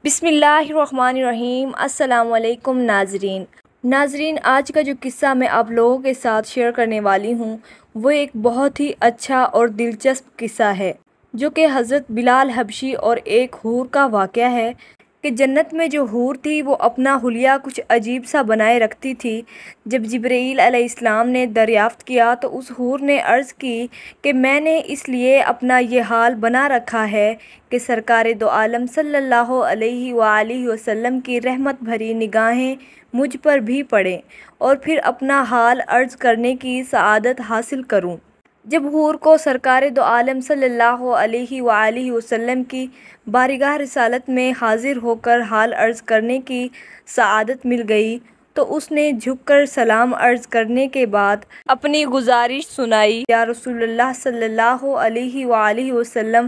بسم اللہ الرحمن الرحیم۔ السلام علیکم ناظرین، آج کا جو قصہ میں آپ لوگوں کے ساتھ شیئر کرنے والی ہوں وہ ایک بہت ہی اچھا اور دلچسپ قصہ ہے جو کہ حضرت بلال حبشی اور ایک حور کا واقعہ ہے کہ جنت میں جو حور تھی وہ اپنا حلیہ کچھ عجیب سا بنائے رکھتی تھی۔ جب جبرائیل علیہ السلام نے دریافت کیا تو اس حور نے عرض کی کہ میں نے اس لیے اپنا یہ حال بنا رکھا ہے کہ سرکار دو عالم صلی اللہ علیہ وآلہ وسلم کی رحمت بھری نگاہیں مجھ پر بھی پڑیں اور پھر اپنا حال عرض کرنے کی سعادت حاصل کروں۔ جب حور کو سرکار دو عالم صلی اللہ علیہ وآلہ وسلم کی بارگاہ رسالت میں حاضر ہو کر حال عرض کرنے کی سعادت مل گئی تو اس نے جھک کر سلام عرض کرنے کے بعد اپنی گزارش سنائی، یا رسول اللہ صلی اللہ علیہ وآلہ وسلم،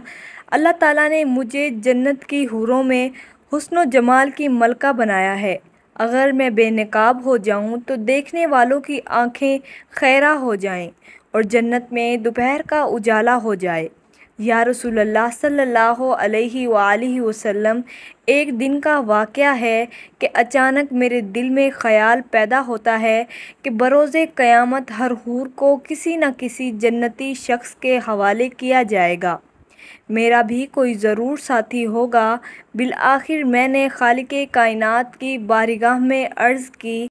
اللہ تعالیٰ نے مجھے جنت کی حوروں میں حسن و جمال کی ملکہ بنایا ہے۔ اگر میں بے نقاب ہو جاؤں تو دیکھنے والوں کی آنکھیں خیرہ ہو جائیں اور جنت میں دوپہر کا اجالا ہو جائے۔ یا رسول اللہ صلی اللہ علیہ وآلہ وسلم، ایک دن کا واقعہ ہے کہ اچانک میرے دل میں خیال پیدا ہوتا ہے کہ بروز قیامت ہر حور کو کسی نہ کسی جنتی شخص کے حوالے کیا جائے گا۔ میرا بھی کوئی ضرور ساتھی ہوگا۔ بالآخر میں نے خالق کائنات کی بارگاہ میں عرض کی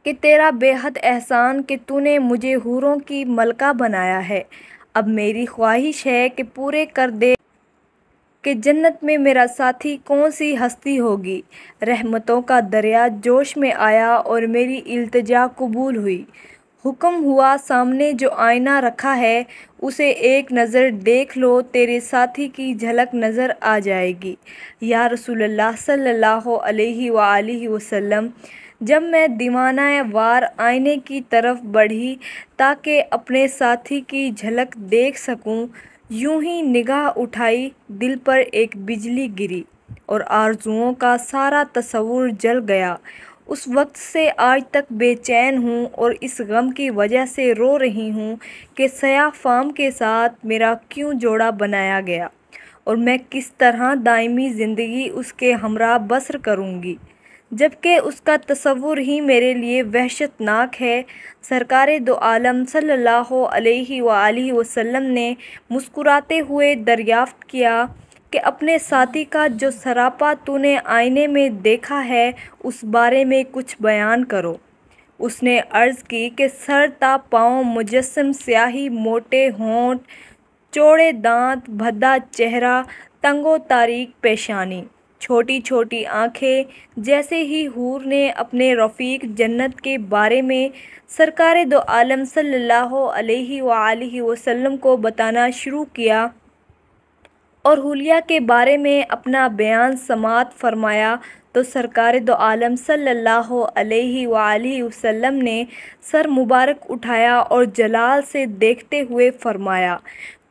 کہ تیرا بے حد احسان کہ تو نے مجھے حوروں کی ملکہ بنایا ہے۔ اب میری خواہش ہے کہ پورے کر دے کہ جنت میں میرا ساتھی کون سی ہستی ہوگی۔ رحمتوں کا دریا جوش میں آیا اور میری التجا قبول ہوئی۔ حکم ہوا، سامنے جو آئینہ رکھا ہے اسے ایک نظر دیکھ لو، تیرے ساتھی کی جھلک نظر آ جائے گی۔ یا رسول اللہ صلی اللہ علیہ وآلہ وسلم، جب میں دیوانہ وار آئینے کی طرف بڑھی تاکہ اپنے ساتھی کی جھلک دیکھ سکوں، یوں ہی نگاہ اٹھائی، دل پر ایک بجلی گری اور آرزوؤں کا سارا تصور جل گیا۔ اس وقت سے آج تک بے چین ہوں اور اس غم کی وجہ سے رو رہی ہوں کہ سیاہ فام کے ساتھ میرا کیوں جوڑا بنایا گیا اور میں کس طرح دائمی زندگی اس کے ہمراہ بسر کروں گی، جبکہ اس کا تصور ہی میرے لیے وحشت ناک ہے۔ سرکار دو عالم صلی اللہ علیہ وآلہ وسلم نے مسکراتے ہوئے دریافت کیا کہ اپنے ساتھی کا جو سراپا تو نے آئینے میں دیکھا ہے اس بارے میں کچھ بیان کرو۔ اس نے عرض کی کہ سر تا پاؤں مجسم سیاہی، موٹے ہونٹ، چوڑے دانت، بھدا چہرہ، تنگ و تاریک پیشانی، چھوٹی چھوٹی آنکھیں۔ جیسے ہی حور نے اپنے رفیق جنت کے بارے میں سرکار دو عالم صلی اللہ علیہ وآلہ وسلم کو بتانا شروع کیا اور حلیہ کے بارے میں اپنا بیان سماعت فرمایا تو سرکار دو عالم صلی اللہ علیہ وآلہ وسلم نے سر مبارک اٹھایا اور جلال سے دیکھتے ہوئے فرمایا،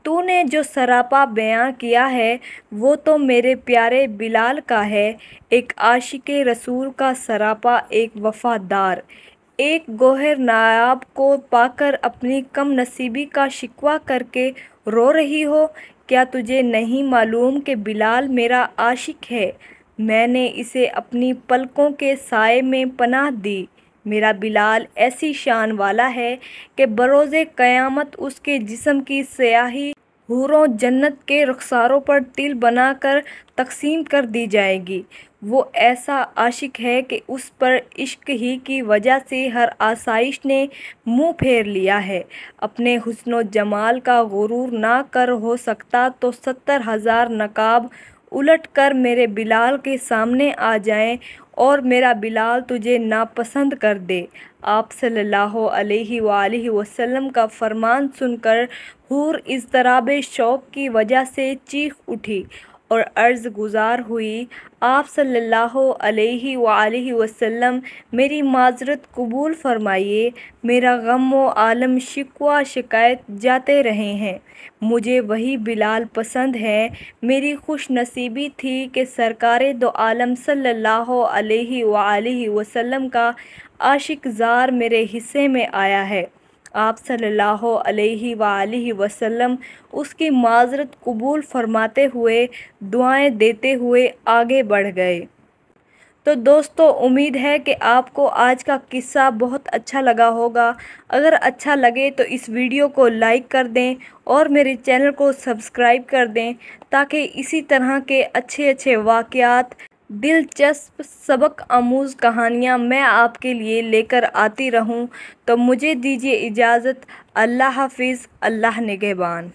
تو نے جو سراپا بیان کیا ہے وہ تو میرے پیارے بلال کا ہے۔ ایک عاشق رسول کا سراپا، ایک وفادار، ایک گوہر نایاب کو پا کر اپنی کم نصیبی کا شکوہ کر کے رو رہی ہو۔ کیا تجھے نہیں معلوم کہ بلال میرا عاشق ہے؟ میں نے اسے اپنی پلکوں کے سائے میں پناہ دی۔ میرا بلال ایسی شان والا ہے کہ بروز قیامت اس کے جسم کی سیاہی حوروں جنت کے رخساروں پر تل بنا کر تقسیم کر دی جائے گی۔ وہ ایسا عاشق ہے کہ اس پر عشق ہی کی وجہ سے ہر آسائش نے منہ پھیر لیا ہے۔ اپنے حسن و جمال کا غرور نہ کر ہو سکتا تو 70,000 نقاب الٹ کر میرے بلال کے سامنے آ جائیں اور میرا بلال تجھے ناپسند کر دے۔ آپ صلی اللہ علیہ وآلہ وسلم کا فرمان سن کر حور اضطراب شوق کی وجہ سے چیخ اٹھی اور عرض گزار ہوئی، آپ صلی اللہ علیہ وآلہ وسلم میری معذرت قبول فرمائیے، میرا غم و عالم شکوہ شکایت جاتے رہے ہیں، مجھے وہی بلال پسند ہے۔ میری خوش نصیبی تھی کہ سرکار دو عالم صلی اللہ علیہ وآلہ وسلم کا عاشق زار میرے حصے میں آیا ہے۔ آپ صلی اللہ علیہ وآلہ وسلم اس کی معذرت قبول فرماتے ہوئے دعائیں دیتے ہوئے آگے بڑھ گئے۔ تو دوستو، امید ہے کہ آپ کو آج کا قصہ بہت اچھا لگا ہوگا۔ اگر اچھا لگے تو اس ویڈیو کو لائک کر دیں اور میرے چینل کو سبسکرائب کر دیں تاکہ اسی طرح کے اچھے واقعات، دلچسپ سبق آموز کہانیاں میں آپ کے لیے لے کر آتی رہوں۔ تو مجھے دیجیے اجازت۔ اللہ حافظ، اللہ نگہبان۔